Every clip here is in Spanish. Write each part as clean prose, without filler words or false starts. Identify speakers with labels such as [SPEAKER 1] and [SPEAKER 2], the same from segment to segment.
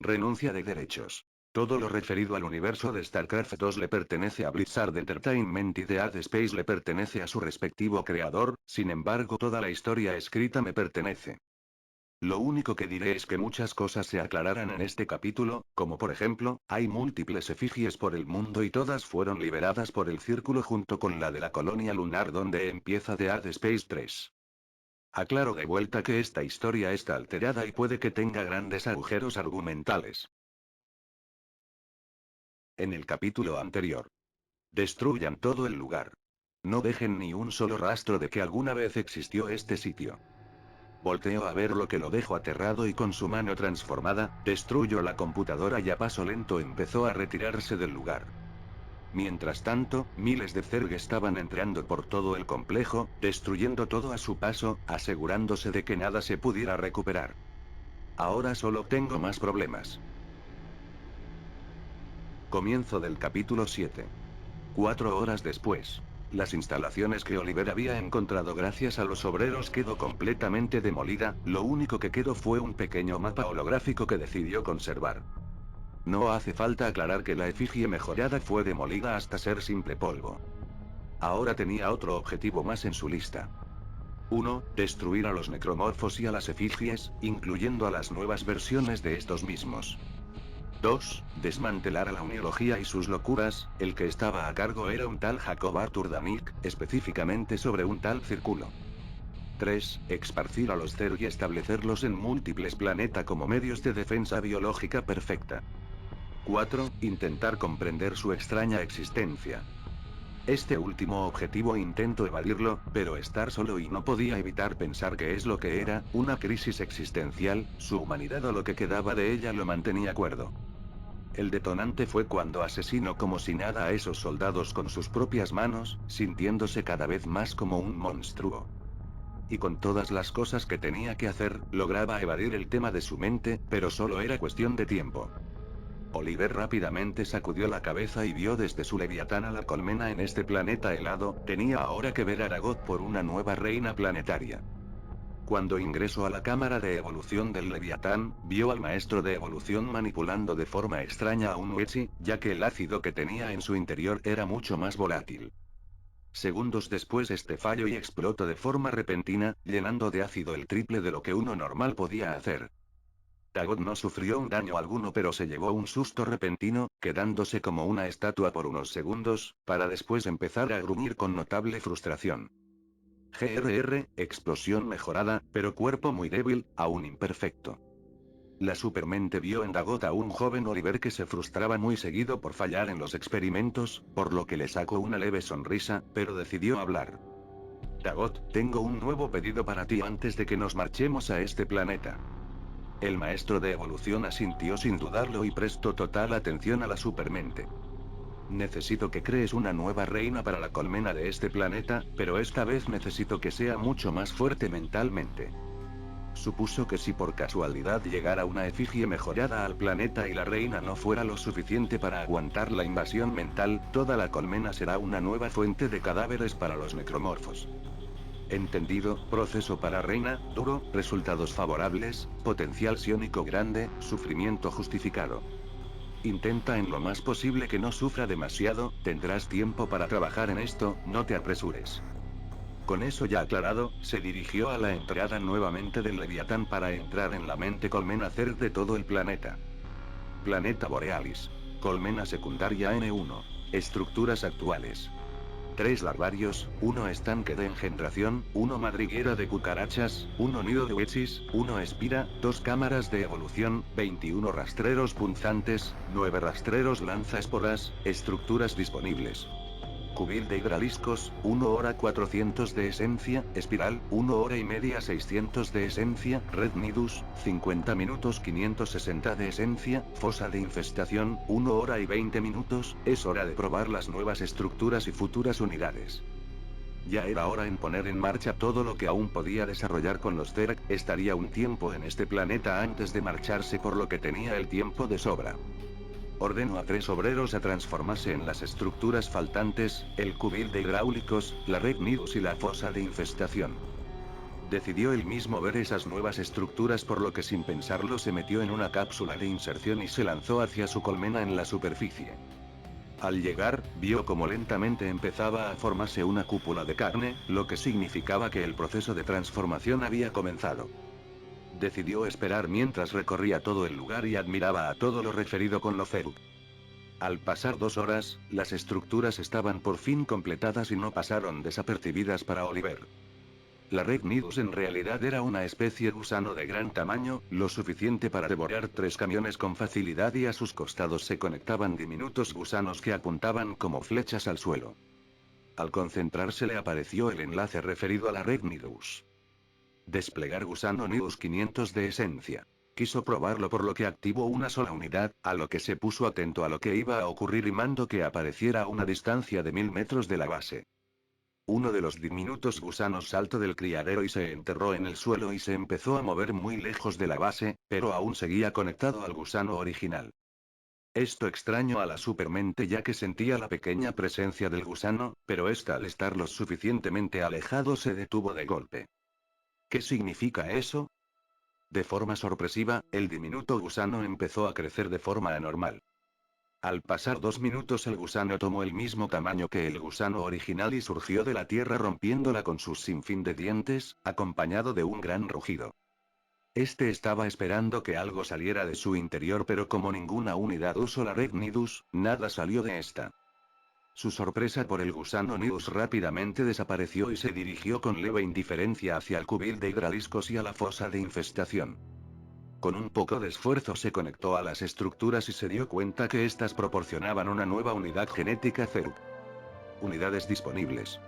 [SPEAKER 1] Renuncia de derechos. Todo lo referido al universo de StarCraft 2 le pertenece a Blizzard Entertainment y Dead Space le pertenece a su respectivo creador, sin embargo toda la historia escrita me pertenece. Lo único que diré es que muchas cosas se aclararán en este capítulo, como por ejemplo, hay múltiples efigies por el mundo y todas fueron liberadas por el Círculo junto con la de la colonia lunar donde empieza Dead Space 3. Aclaro de vuelta que esta historia está alterada y puede que tenga grandes agujeros argumentales. En el capítulo anterior. Destruyan todo el lugar. No dejen ni un solo rastro de que alguna vez existió este sitio. Volteo a ver lo que lo dejo aterrado y con su mano transformada, destruyo la computadora y a paso lento empezó a retirarse del lugar. Mientras tanto, miles de Zerg estaban entrando por todo el complejo, destruyendo todo a su paso, asegurándose de que nada se pudiera recuperar. Ahora solo tengo más problemas. Comienzo del capítulo 7. 4 horas después. Las instalaciones que Oliver había encontrado gracias a los obreros quedó completamente demolida, lo único que quedó fue un pequeño mapa holográfico que decidió conservar. No hace falta aclarar que la efigie mejorada fue demolida hasta ser simple polvo. Ahora tenía otro objetivo más en su lista. 1. Destruir a los necromorfos y a las efigies, incluyendo a las nuevas versiones de estos mismos. 2. Desmantelar a la uniología y sus locuras, el que estaba a cargo era un tal Jacob Arthur Damick, específicamente sobre un tal círculo. 3. Esparcir a los Zerg y establecerlos en múltiples planetas como medios de defensa biológica perfecta. 4. Intentar comprender su extraña existencia. Este último objetivo intento evadirlo, pero estar solo y no podía evitar pensar que es lo que era, una crisis existencial, su humanidad o lo que quedaba de ella lo mantenía cuerdo. El detonante fue cuando asesinó como si nada a esos soldados con sus propias manos, sintiéndose cada vez más como un monstruo. Y con todas las cosas que tenía que hacer, lograba evadir el tema de su mente, pero solo era cuestión de tiempo. Oliver rápidamente sacudió la cabeza y vio desde su leviatán a la colmena en este planeta helado, tenía ahora que ver a Aragot por una nueva reina planetaria. Cuando ingresó a la cámara de evolución del Leviatán, vio al maestro de evolución manipulando de forma extraña a un Uechi, ya que el ácido que tenía en su interior era mucho más volátil. Segundos después este falló y explotó de forma repentina, llenando de ácido el triple de lo que uno normal podía hacer. Dagot no sufrió un daño alguno pero se llevó un susto repentino, quedándose como una estatua por unos segundos, para después empezar a gruñir con notable frustración. Explosión mejorada, pero cuerpo muy débil, aún imperfecto. La supermente vio en Dagot a un joven Oliver que se frustraba muy seguido por fallar en los experimentos, por lo que le sacó una leve sonrisa, pero decidió hablar. Dagot, tengo un nuevo pedido para ti antes de que nos marchemos a este planeta. El maestro de evolución asintió sin dudarlo y prestó total atención a la supermente. Necesito que crees una nueva reina para la colmena de este planeta, pero esta vez necesito que sea mucho más fuerte mentalmente. Supuso que si por casualidad llegara una efigie mejorada al planeta y la reina no fuera lo suficiente para aguantar la invasión mental, toda la colmena será una nueva fuente de cadáveres para los necromorfos. Entendido, proceso para reina, duro, resultados favorables, potencial psiónico grande, sufrimiento justificado. Intenta en lo más posible que no sufra demasiado, tendrás tiempo para trabajar en esto, no te apresures. Con eso ya aclarado, se dirigió a la entrada nuevamente del Leviatán para entrar en la mente colmena Zerg de todo el planeta. Planeta Borealis. Colmena secundaria N1. Estructuras actuales. 3 larvarios, 1 estanque de engendración, 1 madriguera de cucarachas, 1 nido de Wechis, 1 espira, 2 cámaras de evolución, 21 rastreros punzantes, 9 rastreros lanzaesporas, estructuras disponibles. Cubil de hidraliscos, 1 hora 400 de esencia, espiral, 1 hora y media 600 de esencia, red nidus, 50 minutos 560 de esencia, fosa de infestación, 1 hora y 20 minutos, es hora de probar las nuevas estructuras y futuras unidades. Ya era hora en poner en marcha todo lo que aún podía desarrollar con los Zerg, estaría un tiempo en este planeta antes de marcharse por lo que tenía el tiempo de sobra. Ordenó a 3 obreros a transformarse en las estructuras faltantes, el cubil de hidráulicos, la red Nidus y la fosa de infestación. Decidió él mismo ver esas nuevas estructuras, por lo que sin pensarlo se metió en una cápsula de inserción y se lanzó hacia su colmena en la superficie. Al llegar, vio cómo lentamente empezaba a formarse una cúpula de carne, lo que significaba que el proceso de transformación había comenzado. Decidió esperar mientras recorría todo el lugar y admiraba a todo lo referido con lo Zerug. Al pasar 2 horas, las estructuras estaban por fin completadas y no pasaron desapercibidas para Oliver. La Red Nidus en realidad era una especie de gusano de gran tamaño, lo suficiente para devorar 3 camiones con facilidad, y a sus costados se conectaban diminutos gusanos que apuntaban como flechas al suelo. Al concentrarse le apareció el enlace referido a la Red Nidus. Desplegar gusano Nidus 500 de esencia. Quiso probarlo, por lo que activó una sola unidad, a lo que se puso atento a lo que iba a ocurrir y mandó que apareciera a una distancia de 1000 metros de la base. Uno de los diminutos gusanos saltó del criadero y se enterró en el suelo y se empezó a mover muy lejos de la base, pero aún seguía conectado al gusano original. Esto extrañó a la supermente, ya que sentía la pequeña presencia del gusano, pero ésta al estar lo suficientemente alejado se detuvo de golpe. ¿Qué significa eso? De forma sorpresiva, el diminuto gusano empezó a crecer de forma anormal. Al pasar 2 minutos el gusano tomó el mismo tamaño que el gusano original y surgió de la tierra rompiéndola con sus sinfín de dientes, acompañado de un gran rugido. Este estaba esperando que algo saliera de su interior, pero como ninguna unidad usó la Red Nidus, nada salió de esta. Su sorpresa por el gusano Nidus rápidamente desapareció y se dirigió con leve indiferencia hacia el cubil de hidraliscos y a la fosa de infestación. Con un poco de esfuerzo se conectó a las estructuras y se dio cuenta que éstas proporcionaban una nueva unidad genética Zerug. Unidades disponibles.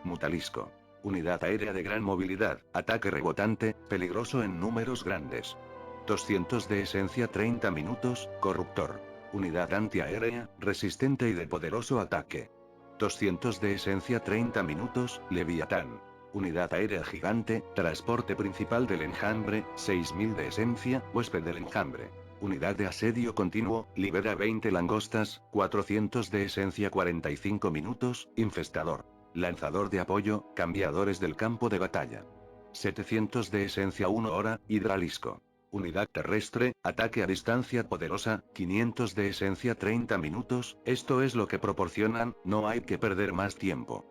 [SPEAKER 1] Mutalisco. Unidad aérea de gran movilidad, ataque rebotante, peligroso en números grandes. 200 de esencia 30 minutos, corruptor. Unidad antiaérea, resistente y de poderoso ataque. 200 de esencia 30 minutos, leviatán. Unidad aérea gigante, transporte principal del enjambre, 6000 de esencia, huésped del enjambre. Unidad de asedio continuo, libera 20 langostas, 400 de esencia 45 minutos, infestador. Lanzador de apoyo, cambiadores del campo de batalla. 700 de esencia 1 hora, hidralisco. Unidad terrestre, ataque a distancia poderosa, 500 de esencia 30 minutos, esto es lo que proporcionan, no hay que perder más tiempo.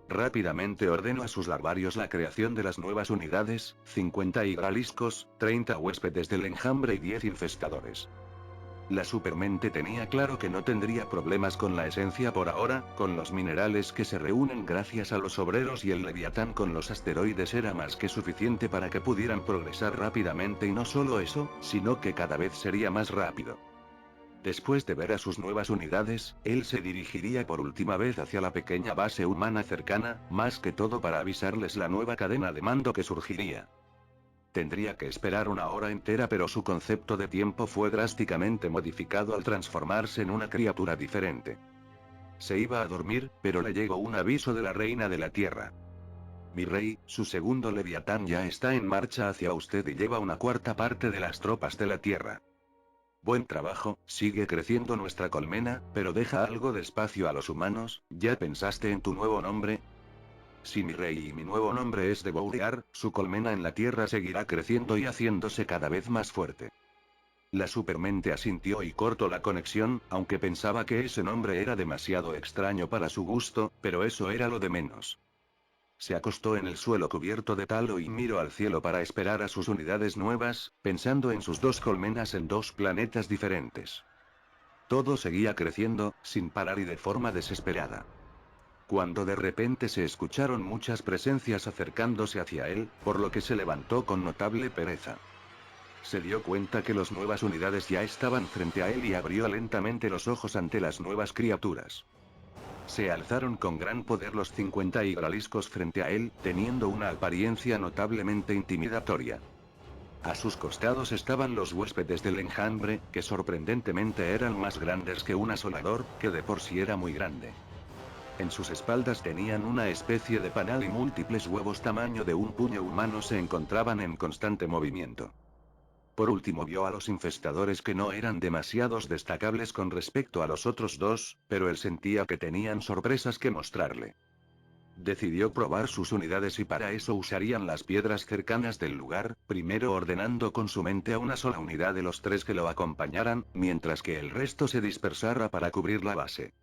[SPEAKER 1] Rápidamente ordenó a sus larvarios la creación de las nuevas unidades, 50 hidraliscos, 30 huéspedes del enjambre y 10 infestadores. La supermente tenía claro que no tendría problemas con la esencia por ahora, con los minerales que se reúnen gracias a los obreros y el leviatán con los asteroides era más que suficiente para que pudieran progresar rápidamente, y no solo eso, sino que cada vez sería más rápido. Después de ver a sus nuevas unidades, él se dirigiría por última vez hacia la pequeña base humana cercana, más que todo para avisarles la nueva cadena de mando que surgiría. Tendría que esperar una hora entera, pero su concepto de tiempo fue drásticamente modificado al transformarse en una criatura diferente. Se iba a dormir, pero le llegó un aviso de la reina de la tierra. Mi rey, su segundo leviatán ya está en marcha hacia usted y lleva una cuarta parte de las tropas de la tierra. Buen trabajo, sigue creciendo nuestra colmena, pero deja algo de espacio a los humanos. ¿Ya pensaste en tu nuevo nombre? Si mi rey y mi nuevo nombre es de Bourear, su colmena en la tierra seguirá creciendo y haciéndose cada vez más fuerte. La supermente asintió y cortó la conexión, aunque pensaba que ese nombre era demasiado extraño para su gusto, pero eso era lo de menos. Se acostó en el suelo cubierto de talo y miró al cielo para esperar a sus unidades nuevas, pensando en sus 2 colmenas en 2 planetas diferentes. Todo seguía creciendo, sin parar y de forma desesperada. Cuando de repente se escucharon muchas presencias acercándose hacia él, por lo que se levantó con notable pereza. Se dio cuenta que las nuevas unidades ya estaban frente a él y abrió lentamente los ojos ante las nuevas criaturas. Se alzaron con gran poder los 50 hidraliscos frente a él, teniendo una apariencia notablemente intimidatoria. A sus costados estaban los huéspedes del enjambre, que sorprendentemente eran más grandes que un asolador, que de por sí era muy grande. En sus espaldas tenían una especie de panal y múltiples huevos tamaño de un puño humano se encontraban en constante movimiento. Por último vio a los infestadores, que no eran demasiados destacables con respecto a los otros 2, pero él sentía que tenían sorpresas que mostrarle. Decidió probar sus unidades y para eso usarían las piedras cercanas del lugar, primero ordenando con su mente a una sola unidad de los 3 que lo acompañaran, mientras que el resto se dispersara para cubrir la base.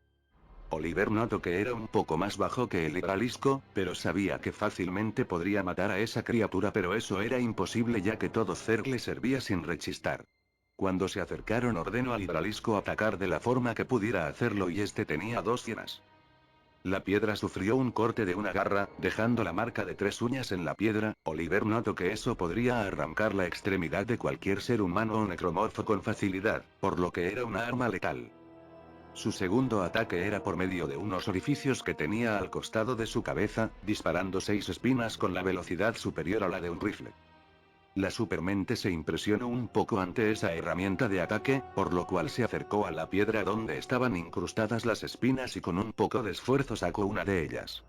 [SPEAKER 1] Oliver notó que era un poco más bajo que el hidralisco, pero sabía que fácilmente podría matar a esa criatura, pero eso era imposible ya que todo Zerg le servía sin rechistar. Cuando se acercaron ordenó al hidralisco atacar de la forma que pudiera hacerlo y este tenía 2 hienas. La piedra sufrió un corte de una garra, dejando la marca de 3 uñas en la piedra. Oliver notó que eso podría arrancar la extremidad de cualquier ser humano o necromorfo con facilidad, por lo que era una arma letal. Su segundo ataque era por medio de unos orificios que tenía al costado de su cabeza, disparando 6 espinas con la velocidad superior a la de un rifle. La supermente se impresionó un poco ante esa herramienta de ataque, por lo cual se acercó a la piedra donde estaban incrustadas las espinas y con un poco de esfuerzo sacó una de ellas.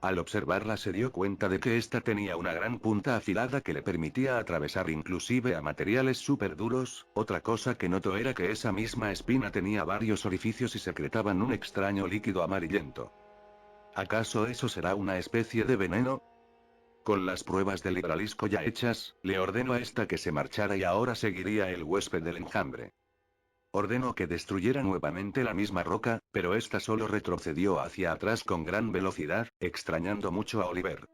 [SPEAKER 1] Al observarla se dio cuenta de que ésta tenía una gran punta afilada que le permitía atravesar inclusive a materiales súper duros. Otra cosa que notó era que esa misma espina tenía varios orificios y secretaban un extraño líquido amarillento. ¿Acaso eso será una especie de veneno? Con las pruebas del hidralisco ya hechas, le ordenó a esta que se marchara y ahora seguiría el huésped del enjambre. Ordenó que destruyera nuevamente la misma roca, pero esta solo retrocedió hacia atrás con gran velocidad, extrañando mucho a Oliver.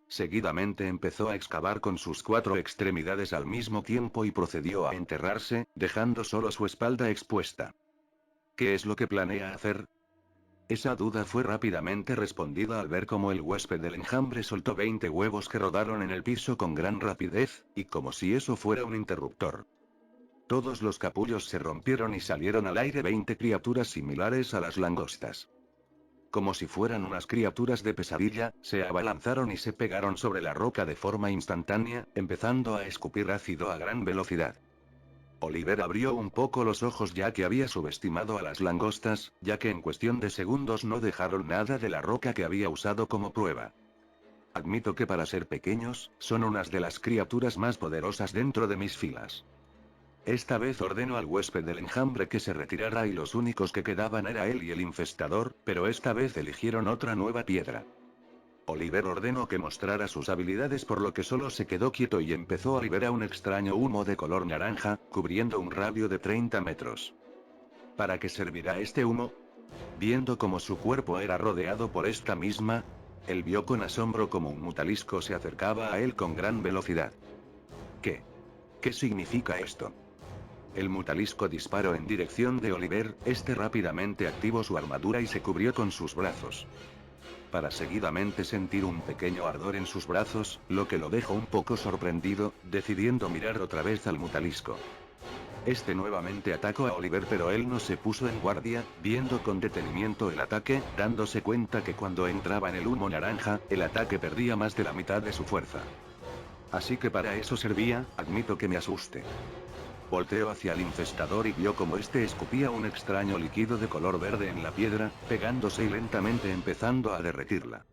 [SPEAKER 1] Seguidamente empezó a excavar con sus 4 extremidades al mismo tiempo y procedió a enterrarse, dejando solo su espalda expuesta. ¿Qué es lo que planea hacer? Esa duda fue rápidamente respondida al ver cómo el huésped del enjambre soltó 20 huevos que rodaron en el piso con gran rapidez, y como si eso fuera un interruptor. Todos los capullos se rompieron y salieron al aire 20 criaturas similares a las langostas. Como si fueran unas criaturas de pesadilla, se abalanzaron y se pegaron sobre la roca de forma instantánea, empezando a escupir ácido a gran velocidad. Oliver abrió un poco los ojos ya que había subestimado a las langostas, ya que en cuestión de segundos no dejaron nada de la roca que había usado como prueba. Admito que para ser pequeños, son unas de las criaturas más poderosas dentro de mis filas. Esta vez ordenó al huésped del enjambre que se retirara y los únicos que quedaban era él y el infestador, pero esta vez eligieron otra nueva piedra. Oliver ordenó que mostrara sus habilidades por lo que solo se quedó quieto y empezó a liberar un extraño humo de color naranja, cubriendo un radio de 30 metros. ¿Para qué servirá este humo? Viendo cómo su cuerpo era rodeado por esta misma, él vio con asombro cómo un mutalisco se acercaba a él con gran velocidad. ¿Qué? ¿Qué significa esto? El mutalisco disparó en dirección de Oliver, este rápidamente activó su armadura y se cubrió con sus brazos. Para seguidamente sentir un pequeño ardor en sus brazos, lo que lo dejó un poco sorprendido, decidiendo mirar otra vez al mutalisco. Este nuevamente atacó a Oliver pero él no se puso en guardia, viendo con detenimiento el ataque, dándose cuenta que cuando entraba en el humo naranja, el ataque perdía más de la mitad de su fuerza. Así que para eso servía, admito que me asuste. Volteó hacia el infestador y vio como este escupía un extraño líquido de color verde en la piedra, pegándose y lentamente empezando a derretirla.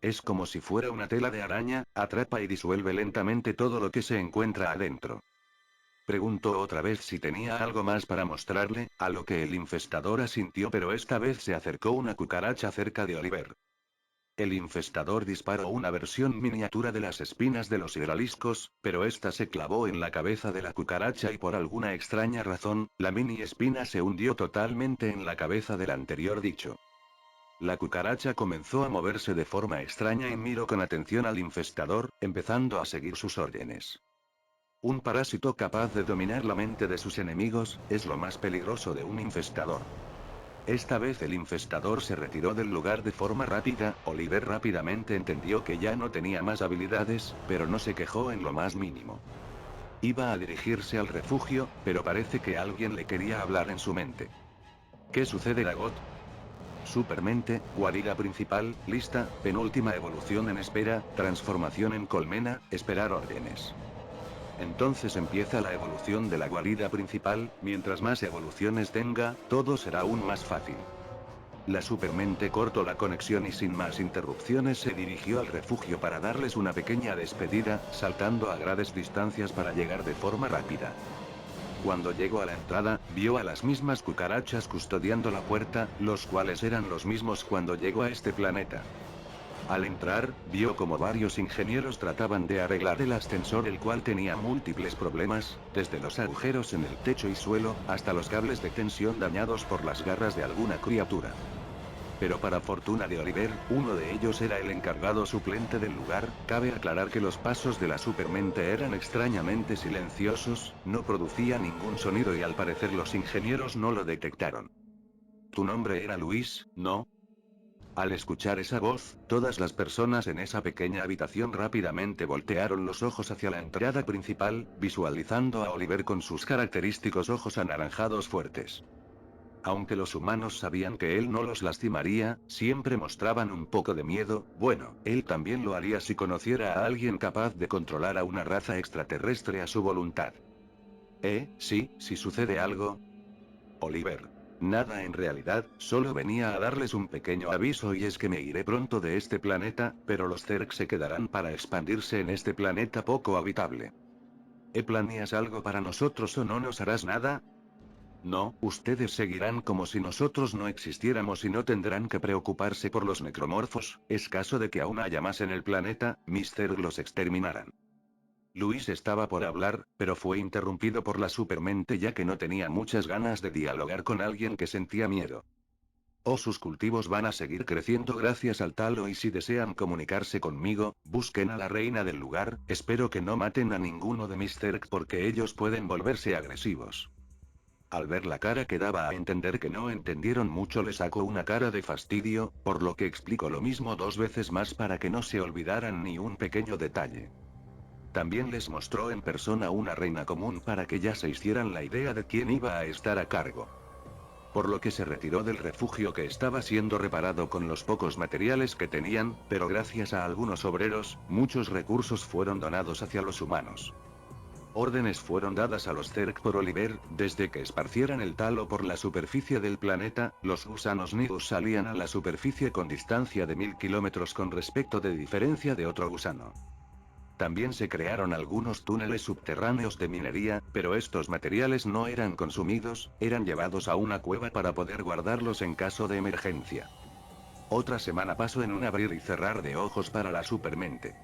[SPEAKER 1] Es como si fuera una tela de araña, atrapa y disuelve lentamente todo lo que se encuentra adentro. Preguntó otra vez si tenía algo más para mostrarle, a lo que el infestador asintió pero esta vez se acercó una cucaracha cerca de Oliver. El infestador disparó una versión miniatura de las espinas de los hidraliscos, pero esta se clavó en la cabeza de la cucaracha y por alguna extraña razón, la mini espina se hundió totalmente en la cabeza del anterior dicho. La cucaracha comenzó a moverse de forma extraña y miró con atención al infestador, empezando a seguir sus órdenes. Un parásito capaz de dominar la mente de sus enemigos, es lo más peligroso de un infestador. Esta vez el infestador se retiró del lugar de forma rápida. Oliver rápidamente entendió que ya no tenía más habilidades, pero no se quejó en lo más mínimo. Iba a dirigirse al refugio, pero parece que alguien le quería hablar en su mente. ¿Qué sucede, Dagot? Supermente, guarida principal, lista, penúltima evolución en espera, transformación en colmena, esperar órdenes. Entonces empieza la evolución de la guarida principal, mientras más evoluciones tenga, todo será aún más fácil. La supermente cortó la conexión y sin más interrupciones se dirigió al refugio para darles una pequeña despedida, saltando a grandes distancias para llegar de forma rápida. Cuando llegó a la entrada, vio a las mismas cucarachas custodiando la puerta, los cuales eran los mismos cuando llegó a este planeta. Al entrar, vio como varios ingenieros trataban de arreglar el ascensor, el cual tenía múltiples problemas, desde los agujeros en el techo y suelo, hasta los cables de tensión dañados por las garras de alguna criatura. Pero para fortuna de Oliver, uno de ellos era el encargado suplente del lugar. Cabe aclarar que los pasos de la supermente eran extrañamente silenciosos, no producía ningún sonido y al parecer los ingenieros no lo detectaron. Tu nombre era Luis, ¿no? Al escuchar esa voz, todas las personas en esa pequeña habitación rápidamente voltearon los ojos hacia la entrada principal, visualizando a Oliver con sus característicos ojos anaranjados fuertes. Aunque los humanos sabían que él no los lastimaría, siempre mostraban un poco de miedo. Bueno, él también lo haría si conociera a alguien capaz de controlar a una raza extraterrestre a su voluntad. Sí, si sucede algo. Oliver. Nada en realidad, solo venía a darles un pequeño aviso y es que me iré pronto de este planeta, pero los Zerg se quedarán para expandirse en este planeta poco habitable. ¿Planeas algo para nosotros o no nos harás nada? No, ustedes seguirán como si nosotros no existiéramos y no tendrán que preocuparse por los necromorfos. Es caso de que aún haya más en el planeta, mis Zerg los exterminarán. Luis estaba por hablar, pero fue interrumpido por la supermente ya que no tenía muchas ganas de dialogar con alguien que sentía miedo. Sus cultivos van a seguir creciendo gracias al talo y si desean comunicarse conmigo, busquen a la reina del lugar. Espero que no maten a ninguno de mis Zerg porque ellos pueden volverse agresivos. Al ver la cara que daba a entender que no entendieron mucho, le sacó una cara de fastidio, por lo que explicó lo mismo 2 veces más para que no se olvidaran ni un pequeño detalle. También les mostró en persona una reina común para que ya se hicieran la idea de quién iba a estar a cargo. Por lo que se retiró del refugio que estaba siendo reparado con los pocos materiales que tenían, pero gracias a algunos obreros, muchos recursos fueron donados hacia los humanos. Órdenes fueron dadas a los Zerg por Oliver, desde que esparcieran el talo por la superficie del planeta. Los gusanos Nidus salían a la superficie con distancia de 1000 kilómetros con respecto de diferencia de otro gusano. También se crearon algunos túneles subterráneos de minería, pero estos materiales no eran consumidos, eran llevados a una cueva para poder guardarlos en caso de emergencia. Otra semana pasó en un abrir y cerrar de ojos para la supermente.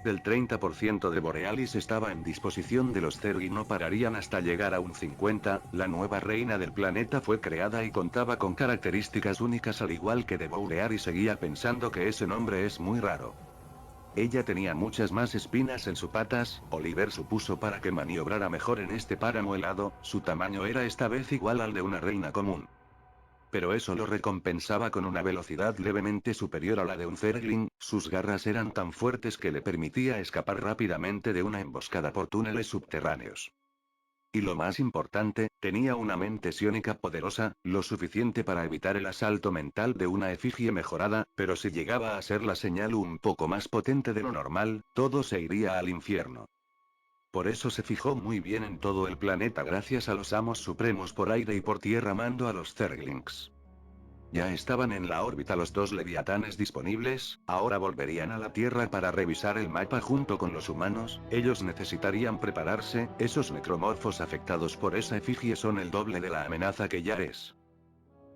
[SPEAKER 1] El 30% de Borealis estaba en disposición de los Zerg y no pararían hasta llegar a un 50%. La nueva reina del planeta fue creada y contaba con características únicas al igual que de Boulear y seguía pensando que ese nombre es muy raro. Ella tenía muchas más espinas en sus patas. Oliver supuso para que maniobrara mejor en este páramo helado. Su tamaño era esta vez igual al de una reina común. Pero eso lo recompensaba con una velocidad levemente superior a la de un Zergling. Sus garras eran tan fuertes que le permitía escapar rápidamente de una emboscada por túneles subterráneos. Y lo más importante, tenía una mente psiónica poderosa, lo suficiente para evitar el asalto mental de una efigie mejorada, pero si llegaba a ser la señal un poco más potente de lo normal, todo se iría al infierno. Por eso se fijó muy bien en todo el planeta gracias a los amos supremos por aire y por tierra mando a los Zerglings. Ya estaban en la órbita los 2 leviatanes disponibles, ahora volverían a la Tierra para revisar el mapa junto con los humanos. Ellos necesitarían prepararse. Esos necromorfos afectados por esa efigie son el doble de la amenaza que ya es.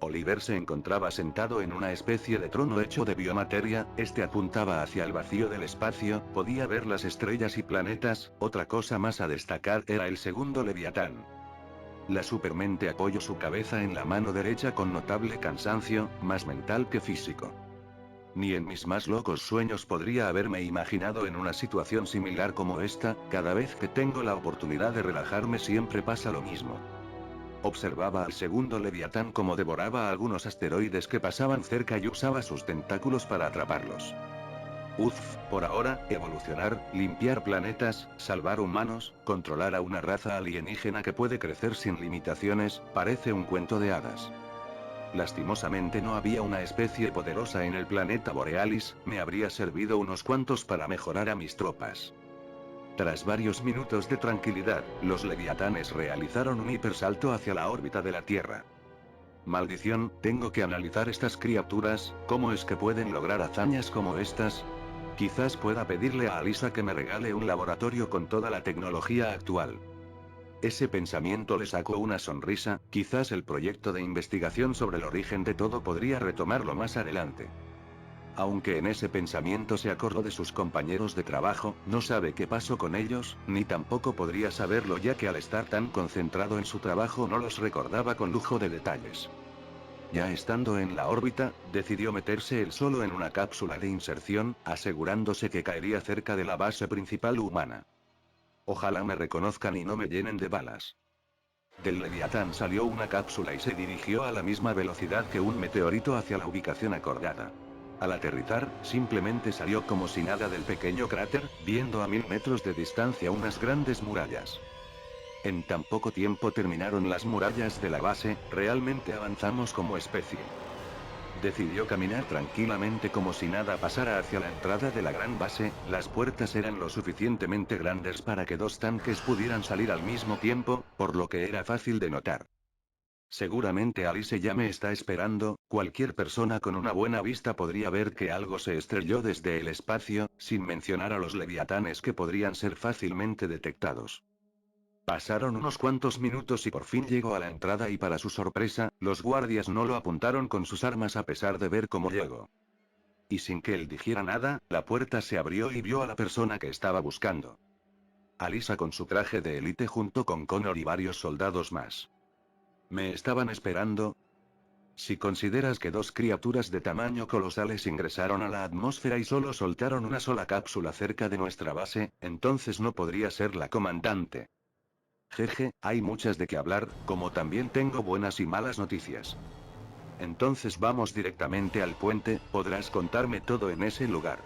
[SPEAKER 1] Oliver se encontraba sentado en una especie de trono hecho de biomateria. Este apuntaba hacia el vacío del espacio, podía ver las estrellas y planetas. Otra cosa más a destacar era el segundo leviatán. La supermente apoyó su cabeza en la mano derecha con notable cansancio, más mental que físico. Ni en mis más locos sueños podría haberme imaginado en una situación similar como esta. Cada vez que tengo la oportunidad de relajarme siempre pasa lo mismo. Observaba al segundo leviatán como devoraba a algunos asteroides que pasaban cerca y usaba sus tentáculos para atraparlos. Por ahora, evolucionar, limpiar planetas, salvar humanos, controlar a una raza alienígena que puede crecer sin limitaciones, parece un cuento de hadas. Lastimosamente no había una especie poderosa en el planeta Borealis. Me habría servido unos cuantos para mejorar a mis tropas. Tras varios minutos de tranquilidad, los leviatanes realizaron un hipersalto hacia la órbita de la Tierra. Maldición, tengo que analizar estas criaturas. ¿Cómo es que pueden lograr hazañas como estas? Quizás pueda pedirle a Alisa que me regale un laboratorio con toda la tecnología actual. Ese pensamiento le sacó una sonrisa. Quizás el proyecto de investigación sobre el origen de todo podría retomarlo más adelante. Aunque en ese pensamiento se acordó de sus compañeros de trabajo, no sabe qué pasó con ellos, ni tampoco podría saberlo ya que al estar tan concentrado en su trabajo no los recordaba con lujo de detalles. Ya estando en la órbita, decidió meterse él solo en una cápsula de inserción, asegurándose que caería cerca de la base principal humana. Ojalá me reconozcan y no me llenen de balas. Del Leviatán salió una cápsula y se dirigió a la misma velocidad que un meteorito hacia la ubicación acordada. Al aterrizar, simplemente salió como si nada del pequeño cráter, viendo a 1000 metros de distancia unas grandes murallas. En tan poco tiempo terminaron las murallas de la base, realmente avanzamos como especie. Decidió caminar tranquilamente como si nada pasara hacia la entrada de la gran base, las puertas eran lo suficientemente grandes para que 2 tanques pudieran salir al mismo tiempo, por lo que era fácil de notar. Seguramente Alice ya me está esperando, cualquier persona con una buena vista podría ver que algo se estrelló desde el espacio, sin mencionar a los leviatanes que podrían ser fácilmente detectados. Pasaron unos cuantos minutos y por fin llegó a la entrada y para su sorpresa, los guardias no lo apuntaron con sus armas a pesar de ver cómo llegó. Y sin que él dijera nada, la puerta se abrió y vio a la persona que estaba buscando. Alisa con su traje de élite junto con Connor y varios soldados más. ¿Me estaban esperando? Si consideras que 2 criaturas de tamaño colosales ingresaron a la atmósfera y solo soltaron una sola cápsula cerca de nuestra base, entonces no podría ser la comandante. Jeje, hay muchas de qué hablar, como también tengo buenas y malas noticias. Entonces vamos directamente al puente, podrás contarme todo en ese lugar.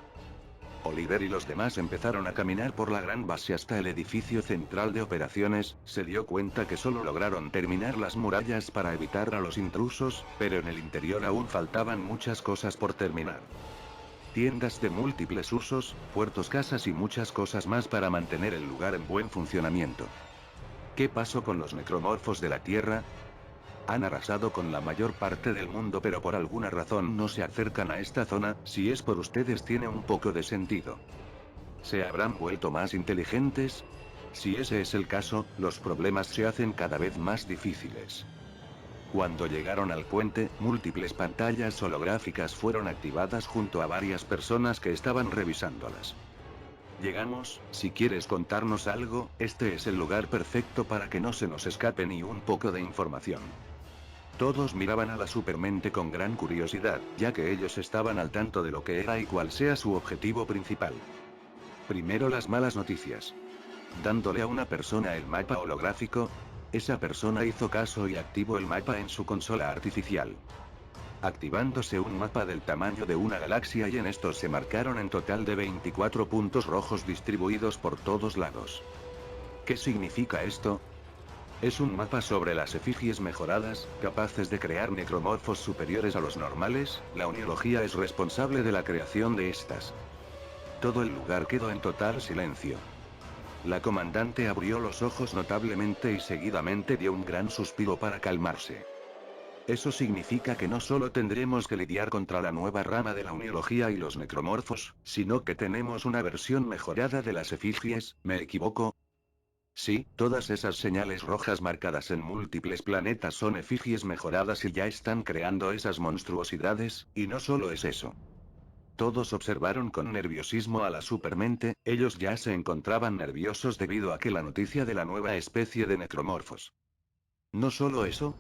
[SPEAKER 1] Oliver y los demás empezaron a caminar por la gran base hasta el edificio central de operaciones, se dio cuenta que solo lograron terminar las murallas para evitar a los intrusos, pero en el interior aún faltaban muchas cosas por terminar. Tiendas de múltiples usos, puertos, casas y muchas cosas más para mantener el lugar en buen funcionamiento. ¿Qué pasó con los necromorfos de la Tierra? Han arrasado con la mayor parte del mundo pero por alguna razón no se acercan a esta zona, si es por ustedes tiene un poco de sentido. ¿Se habrán vuelto más inteligentes? Si ese es el caso, los problemas se hacen cada vez más difíciles. Cuando llegaron al puente, múltiples pantallas holográficas fueron activadas junto a varias personas que estaban revisándolas. Llegamos, si quieres contarnos algo, este es el lugar perfecto para que no se nos escape ni un poco de información. Todos miraban a la supermente con gran curiosidad, ya que ellos estaban al tanto de lo que era y cuál sea su objetivo principal. Primero las malas noticias. Dándole a una persona el mapa holográfico, esa persona hizo caso y activó el mapa en su consola artificial. Activándose un mapa del tamaño de una galaxia y en estos se marcaron en total de 24 puntos rojos distribuidos por todos lados. ¿Qué significa esto? Es un mapa sobre las efigies mejoradas, capaces de crear necromorfos superiores a los normales, la uniología es responsable de la creación de estas. Todo el lugar quedó en total silencio. La comandante abrió los ojos notablemente y seguidamente dio un gran suspiro para calmarse. Eso significa que no solo tendremos que lidiar contra la nueva rama de la uniología y los necromorfos, sino que tenemos una versión mejorada de las efigies, ¿me equivoco? Sí, todas esas señales rojas marcadas en múltiples planetas son efigies mejoradas y ya están creando esas monstruosidades, y no solo es eso. Todos observaron con nerviosismo a la supermente, ellos ya se encontraban nerviosos debido a que la noticia de la nueva especie de necromorfos. No solo eso.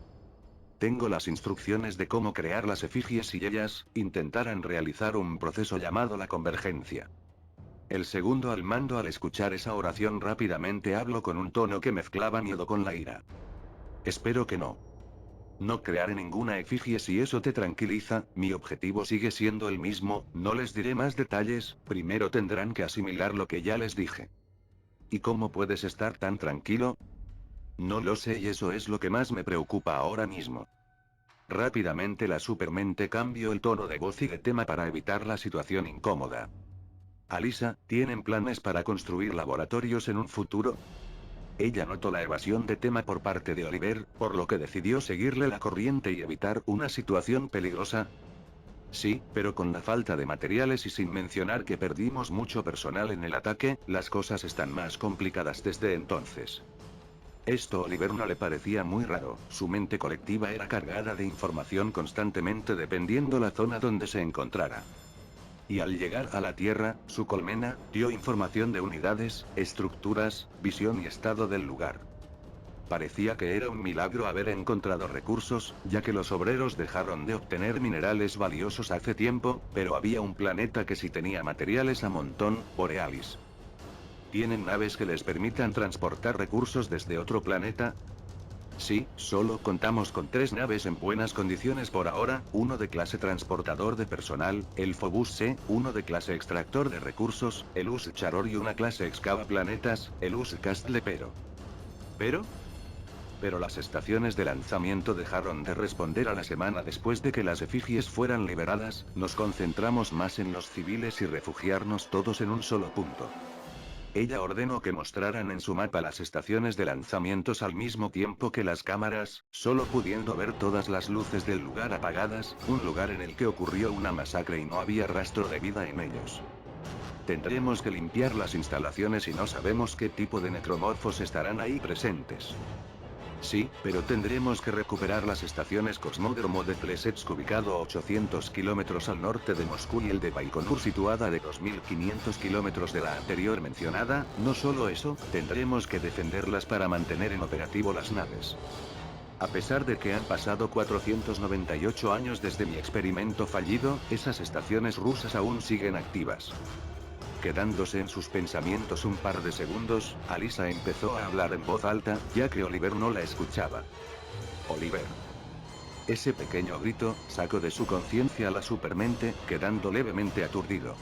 [SPEAKER 1] Tengo las instrucciones de cómo crear las efigies y ellas intentarán realizar un proceso llamado la convergencia. El segundo al mando al escuchar esa oración rápidamente habló con un tono que mezclaba miedo con la ira. Espero que no. No crearé ninguna efigie si eso te tranquiliza, mi objetivo sigue siendo el mismo, no les diré más detalles, primero tendrán que asimilar lo que ya les dije. ¿Y cómo puedes estar tan tranquilo? No lo sé y eso es lo que más me preocupa ahora mismo. Rápidamente la supermente cambió el tono de voz y de tema para evitar la situación incómoda. Alisa, ¿tienen planes para construir laboratorios en un futuro? Ella notó la evasión de tema por parte de Oliver, por lo que decidió seguirle la corriente y evitar una situación peligrosa. Sí, pero con la falta de materiales y sin mencionar que perdimos mucho personal en el ataque, las cosas están más complicadas desde entonces. Esto a Oliver no le parecía muy raro, su mente colectiva era cargada de información constantemente dependiendo la zona donde se encontrara. Y al llegar a la Tierra, su colmena dio información de unidades, estructuras, visión y estado del lugar. Parecía que era un milagro haber encontrado recursos, ya que los obreros dejaron de obtener minerales valiosos hace tiempo, pero había un planeta que sí tenía materiales a montón, Borealis. ¿Tienen naves que les permitan transportar recursos desde otro planeta? Sí, solo contamos con 3 naves en buenas condiciones por ahora, uno de clase transportador de personal, el Phobos C, uno de clase extractor de recursos, el Charor y una clase excava planetas, el Castle ¿Pero? Pero las estaciones de lanzamiento dejaron de responder a la semana después de que las efigies fueran liberadas, nos concentramos más en los civiles y refugiarnos todos en un solo punto. Ella ordenó que mostraran en su mapa las estaciones de lanzamientos al mismo tiempo que las cámaras, solo pudiendo ver todas las luces del lugar apagadas, un lugar en el que ocurrió una masacre y no había rastro de vida en ellos. Tendremos que limpiar las instalaciones y no sabemos qué tipo de necromorfos estarán ahí presentes. Sí, pero tendremos que recuperar las estaciones Cosmódromo de Plesetsk ubicado a 800 kilómetros al norte de Moscú y el de Baikonur situada de 2500 kilómetros de la anterior mencionada. No solo eso, tendremos que defenderlas para mantener en operativo las naves. A pesar de que han pasado 498 años desde mi experimento fallido, esas estaciones rusas aún siguen activas. Quedándose en sus pensamientos un par de segundos, Alisa empezó a hablar en voz alta, ya que Oliver no la escuchaba. Oliver. Ese pequeño grito sacó de su conciencia a la supermente, quedando levemente aturdido.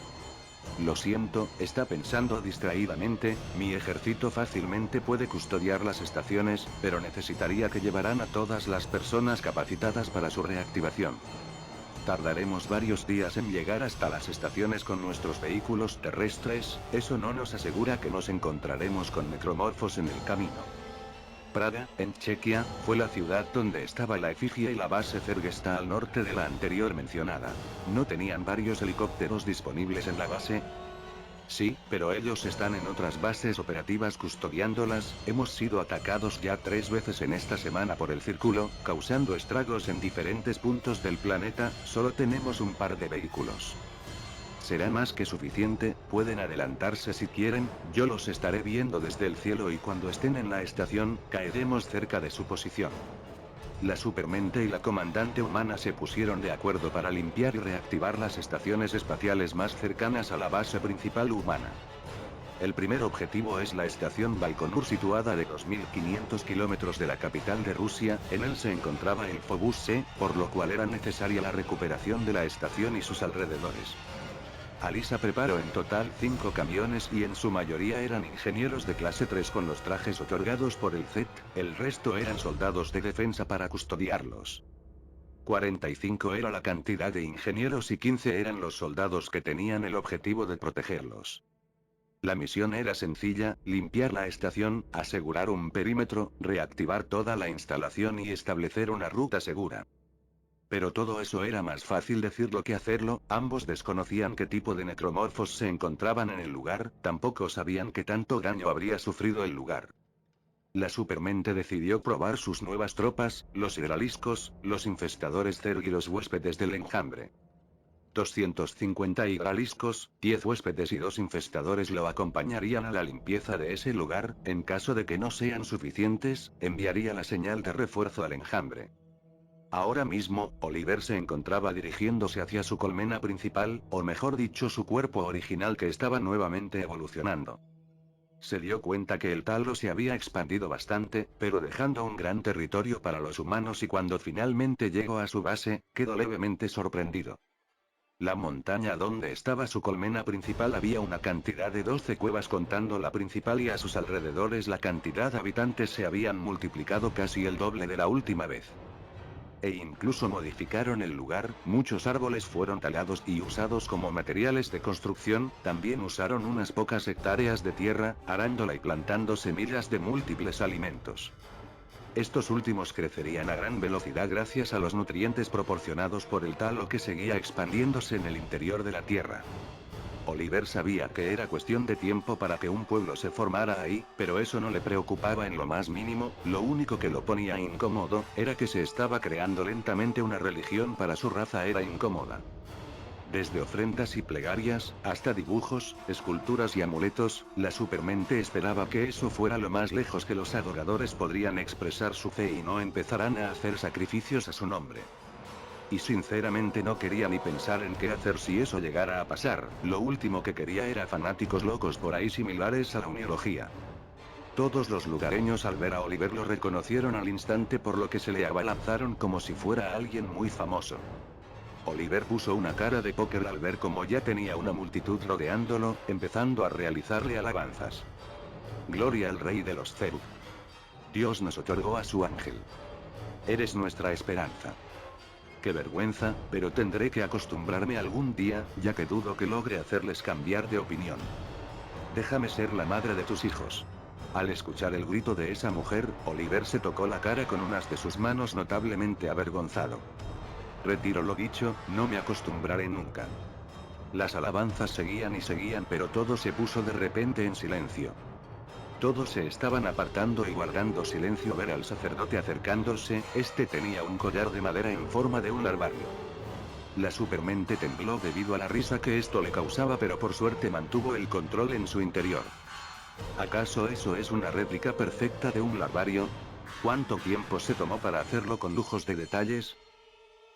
[SPEAKER 1] Lo siento, está pensando distraídamente, mi ejército fácilmente puede custodiar las estaciones, pero necesitaría que llevaran a todas las personas capacitadas para su reactivación. Tardaremos varios días en llegar hasta las estaciones con nuestros vehículos terrestres, eso no nos asegura que nos encontraremos con necromorfos en el camino. Praga, en Chequia, fue la ciudad donde estaba la efigie y la base Zerg está al norte de la anterior mencionada. ¿No tenían varios helicópteros disponibles en la base? Sí, pero ellos están en otras bases operativas custodiándolas. Hemos sido atacados ya 3 veces en esta semana por el círculo, causando estragos en diferentes puntos del planeta. Solo tenemos un par de vehículos. Será más que suficiente, pueden adelantarse si quieren, yo los estaré viendo desde el cielo y cuando estén en la estación, caeremos cerca de su posición. La supermente y la comandante humana se pusieron de acuerdo para limpiar y reactivar las estaciones espaciales más cercanas a la base principal humana. El primer objetivo es la estación Baikonur situada de 2500 kilómetros de la capital de Rusia, en él se encontraba el Phobos C, por lo cual era necesaria la recuperación de la estación y sus alrededores. Alisa preparó en total 5 camiones y en su mayoría eran ingenieros de clase 3 con los trajes otorgados por el Z, el resto eran soldados de defensa para custodiarlos. 45 era la cantidad de ingenieros y 15 eran los soldados que tenían el objetivo de protegerlos. La misión era sencilla, limpiar la estación, asegurar un perímetro, reactivar toda la instalación y establecer una ruta segura. Pero todo eso era más fácil decirlo que hacerlo, ambos desconocían qué tipo de necromorfos se encontraban en el lugar, tampoco sabían qué tanto daño habría sufrido el lugar. La supermente decidió probar sus nuevas tropas, los hidraliscos, los infestadores Zerg y los huéspedes del enjambre. 250 hidraliscos, 10 huéspedes y 2 infestadores lo acompañarían a la limpieza de ese lugar. En caso de que no sean suficientes, enviaría la señal de refuerzo al enjambre. Ahora mismo, Oliver se encontraba dirigiéndose hacia su colmena principal, o mejor dicho su cuerpo original que estaba nuevamente evolucionando. Se dio cuenta que el talo se había expandido bastante, pero dejando un gran territorio para los humanos y cuando finalmente llegó a su base, quedó levemente sorprendido. La montaña donde estaba su colmena principal había una cantidad de 12 cuevas contando la principal y a sus alrededores la cantidad de habitantes se habían multiplicado casi el doble de la última vez. E incluso modificaron el lugar, muchos árboles fueron talados y usados como materiales de construcción, también usaron unas pocas hectáreas de tierra, arándola y plantando semillas de múltiples alimentos. Estos últimos crecerían a gran velocidad gracias a los nutrientes proporcionados por el talo que seguía expandiéndose en el interior de la tierra. Oliver sabía que era cuestión de tiempo para que un pueblo se formara ahí, pero eso no le preocupaba en lo más mínimo, lo único que lo ponía incómodo, era que se estaba creando lentamente una religión para su raza era incómoda. Desde ofrendas y plegarias, hasta dibujos, esculturas y amuletos, la supermente esperaba que eso fuera lo más lejos que los adoradores podrían expresar su fe y no empezarán a hacer sacrificios a su nombre. Y sinceramente no quería ni pensar en qué hacer si eso llegara a pasar, lo último que quería era fanáticos locos por ahí similares a la uniología. Todos los lugareños al ver a Oliver lo reconocieron al instante por lo que se le abalanzaron como si fuera alguien muy famoso. Oliver puso una cara de póker al ver cómo ya tenía una multitud rodeándolo, empezando a realizarle alabanzas. Gloria al Rey de los Zeruf. Dios nos otorgó a su ángel. Eres nuestra esperanza. Qué vergüenza, pero tendré que acostumbrarme algún día, ya que dudo que logre hacerles cambiar de opinión. Déjame ser la madre de tus hijos. Al escuchar el grito de esa mujer, Oliver se tocó la cara con unas de sus manos notablemente avergonzado. Retiro lo dicho, no me acostumbraré nunca. Las alabanzas seguían y seguían, pero todo se puso de repente en silencio. Todos se estaban apartando y guardando silencio ver al sacerdote acercándose. Este tenía un collar de madera en forma de un larvario. La supermente tembló debido a la risa que esto le causaba, pero por suerte mantuvo el control en su interior. ¿Acaso eso es una réplica perfecta de un larvario? ¿Cuánto tiempo se tomó para hacerlo con lujos de detalles?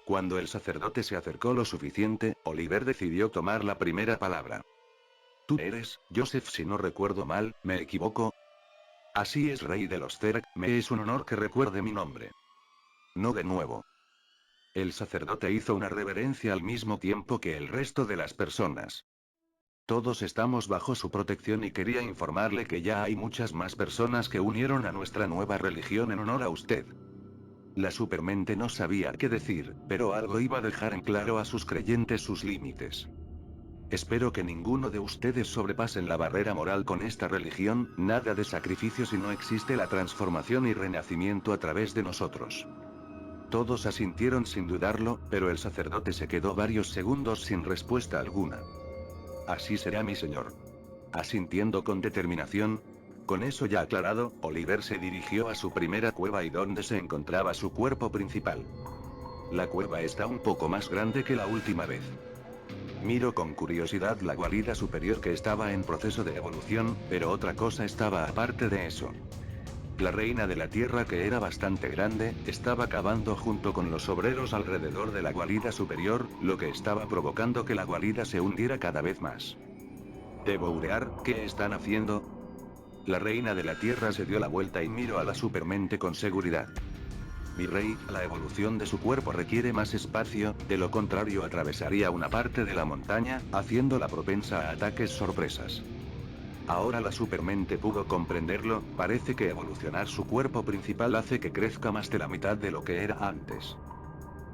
[SPEAKER 1] Cuando el sacerdote se acercó lo suficiente, Oliver decidió tomar la primera palabra. Tú eres, Joseph, si no recuerdo mal, ¿me equivoco? Así es, Rey de los Zerg, me es un honor que recuerde mi nombre. No de nuevo. El sacerdote hizo una reverencia al mismo tiempo que el resto de las personas. Todos estamos bajo su protección y quería informarle que ya hay muchas más personas que unieron a nuestra nueva religión en honor a usted. La supermente no sabía qué decir, pero algo iba a dejar en claro a sus creyentes sus límites. Espero que ninguno de ustedes sobrepasen la barrera moral con esta religión, nada de sacrificio si no existe la transformación y renacimiento a través de nosotros. Todos asintieron sin dudarlo, pero el sacerdote se quedó varios segundos sin respuesta alguna. Así será, mi señor. Asintiendo con determinación. Con eso ya aclarado, Oliver se dirigió a su primera cueva y donde se encontraba su cuerpo principal. La cueva está un poco más grande que la última vez. Miro con curiosidad la guarida superior que estaba en proceso de evolución, pero otra cosa estaba aparte de eso. La reina de la tierra, que era bastante grande, estaba cavando junto con los obreros alrededor de la guarida superior, lo que estaba provocando que la guarida se hundiera cada vez más. ¿Debo urear? ¿Qué están haciendo? La reina de la tierra se dio la vuelta y miró a la supermente con seguridad. Mi rey, la evolución de su cuerpo requiere más espacio, de lo contrario atravesaría una parte de la montaña, haciéndola propensa a ataques sorpresas. Ahora la supermente pudo comprenderlo, parece que evolucionar su cuerpo principal hace que crezca más de la mitad de lo que era antes.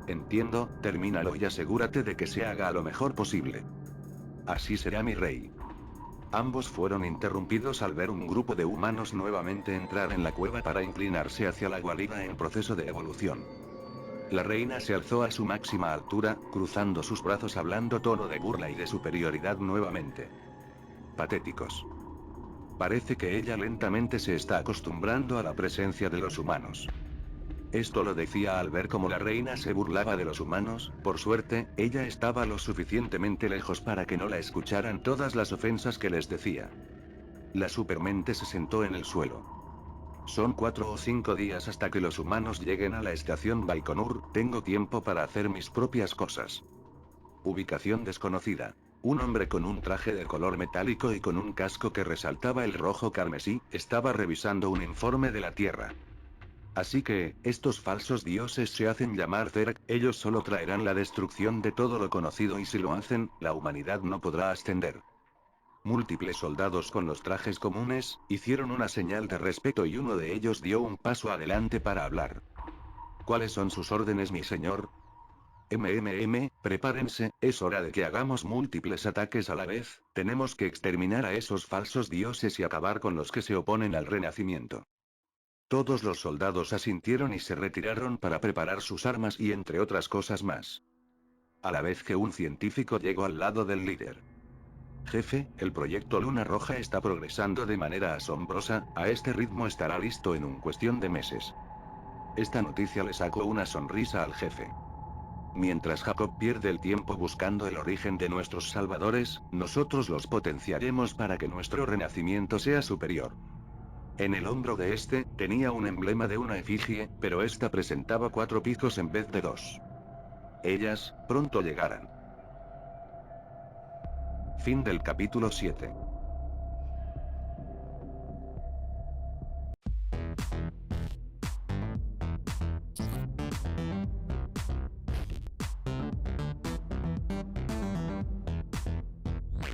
[SPEAKER 1] Entiendo, termínalo y asegúrate de que se haga lo mejor posible. Así será, mi rey. Ambos fueron interrumpidos al ver un grupo de humanos nuevamente entrar en la cueva para inclinarse hacia la guarida en proceso de evolución. La reina se alzó a su máxima altura, cruzando sus brazos hablando tono de burla y de superioridad nuevamente. Patéticos. Parece que ella lentamente se está acostumbrando a la presencia de los humanos. Esto lo decía al ver cómo la reina se burlaba de los humanos. Por suerte, ella estaba lo suficientemente lejos para que no la escucharan todas las ofensas que les decía. La supermente se sentó en el suelo. Son 4 o 5 días hasta que los humanos lleguen a la estación Baikonur, tengo tiempo para hacer mis propias cosas. Ubicación desconocida. Un hombre con un traje de color metálico y con un casco que resaltaba el rojo carmesí, estaba revisando un informe de la Tierra. Así que, estos falsos dioses se hacen llamar Zerg, ellos solo traerán la destrucción de todo lo conocido y si lo hacen, la humanidad no podrá ascender. Múltiples soldados con los trajes comunes, hicieron una señal de respeto y uno de ellos dio un paso adelante para hablar. ¿Cuáles son sus órdenes, mi señor? Prepárense, es hora de que hagamos múltiples ataques a la vez, tenemos que exterminar a esos falsos dioses y acabar con los que se oponen al renacimiento. Todos los soldados asintieron y se retiraron para preparar sus armas y entre otras cosas más. A la vez que un científico llegó al lado del líder. Jefe, el proyecto Luna Roja está progresando de manera asombrosa, a este ritmo estará listo en cuestión de meses. Esta noticia le sacó una sonrisa al jefe. Mientras Jacob pierde el tiempo buscando el origen de nuestros salvadores, nosotros los potenciaremos para que nuestro renacimiento sea superior. En el hombro de este, tenía un emblema de una efigie, pero esta presentaba 4 picos en vez de 2. Ellas, pronto llegarán. Fin del capítulo 7.